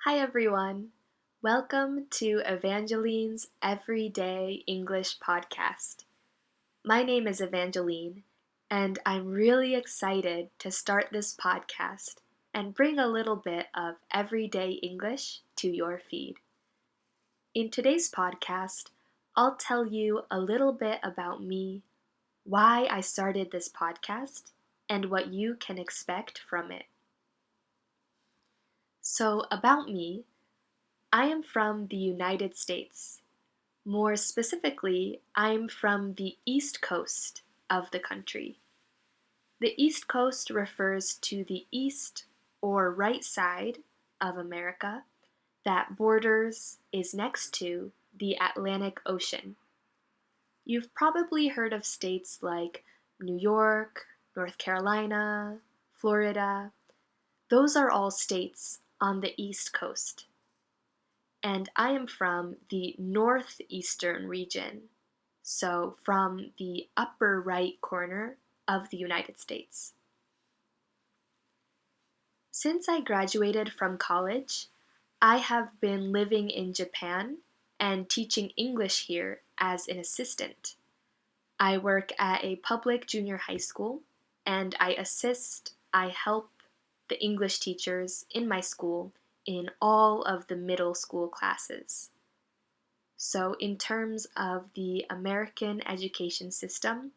Hi everyone. Welcome to Evangeline's Everyday English podcast. My name is Evangeline, and I'm really excited to start this podcast and bring a little bit of everyday English to your feed. In today's podcast, I'll tell you a little bit about me, why I started this podcast, and what you can expect from it. So, about me, I am from the United States. More specifically, I'm from the East Coast of the country. The East Coast refers to the east or right side of America that is next to the Atlantic Ocean. You've probably heard of states like New York, North Carolina, Florida. Those are all states on the East Coast. And I am from the northeastern region, so from the upper right corner of the United States. Since I graduated from college, I have been living in Japan and teaching English here as an assistant. I work at a public junior high school, and I help the English teachers in my school in all of the middle school classes. So in terms of the American education system,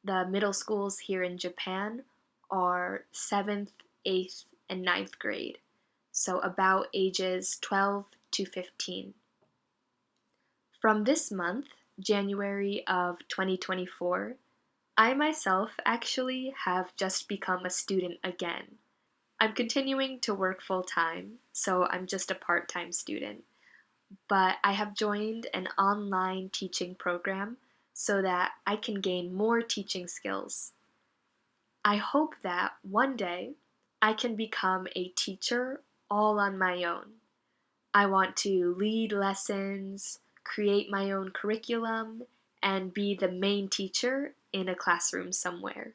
the middle schools here in Japan are 7th, 8th, and 9th grade, so about ages 12 to 15. From this month, January of 2024, I myself actually have just become a student again. I'm continuing to work full-time, so I'm just a part-time student. But I have joined an online teaching program so that I can gain more teaching skills. I hope that one day I can become a teacher all on my own. I want to lead lessons, create my own curriculum, and be the main teacher in a classroom somewhere.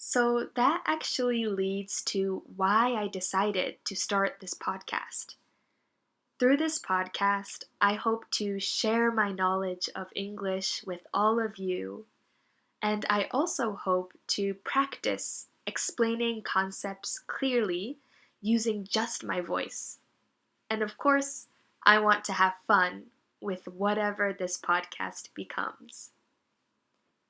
So that actually leads to why I decided to start this podcast. Through this podcast, I hope to share my knowledge of English with all of you, and I also hope to practice explaining concepts clearly using just my voice. And of course, I want to have fun with whatever this podcast becomes.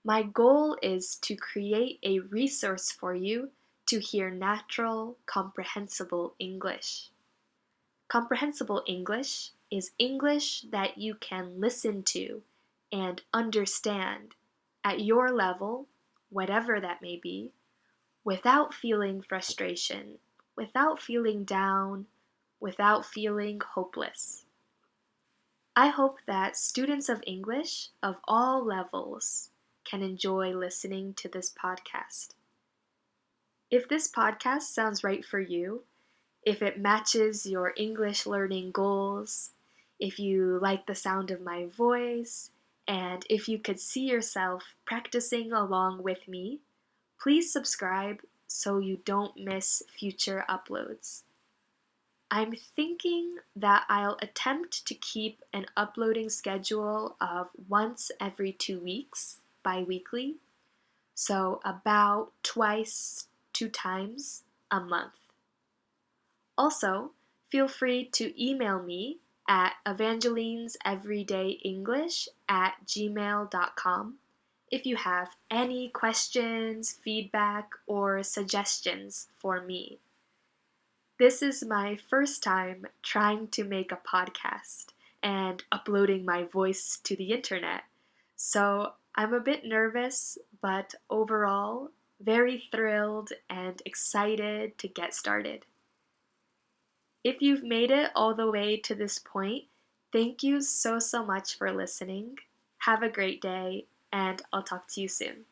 My goal is to create a resource for you to hear natural, comprehensible English. Comprehensible English is English that you can listen to and understand at your level, whatever that may be, without feeling frustration, without feeling down, without feeling hopeless. I hope that students of English of all levels can enjoy listening to this podcast. If this podcast sounds right for you, if it matches your English learning goals, if you like the sound of my voice, and if you could see yourself practicing along with me, please subscribe so you don't miss future uploads. I'm thinking that I'll attempt to keep an uploading schedule of once every 2 weeks, bi-weekly, so about 2 times a month. Also, feel free to email me at evangelineseverydayenglish@gmail.com if you have any questions, feedback, or suggestions for me. This is my first time trying to make a podcast and uploading my voice to the internet, so I'm a bit nervous, but overall, very thrilled and excited to get started. If you've made it all the way to this point, thank you so much for listening. Have a great day, and I'll talk to you soon.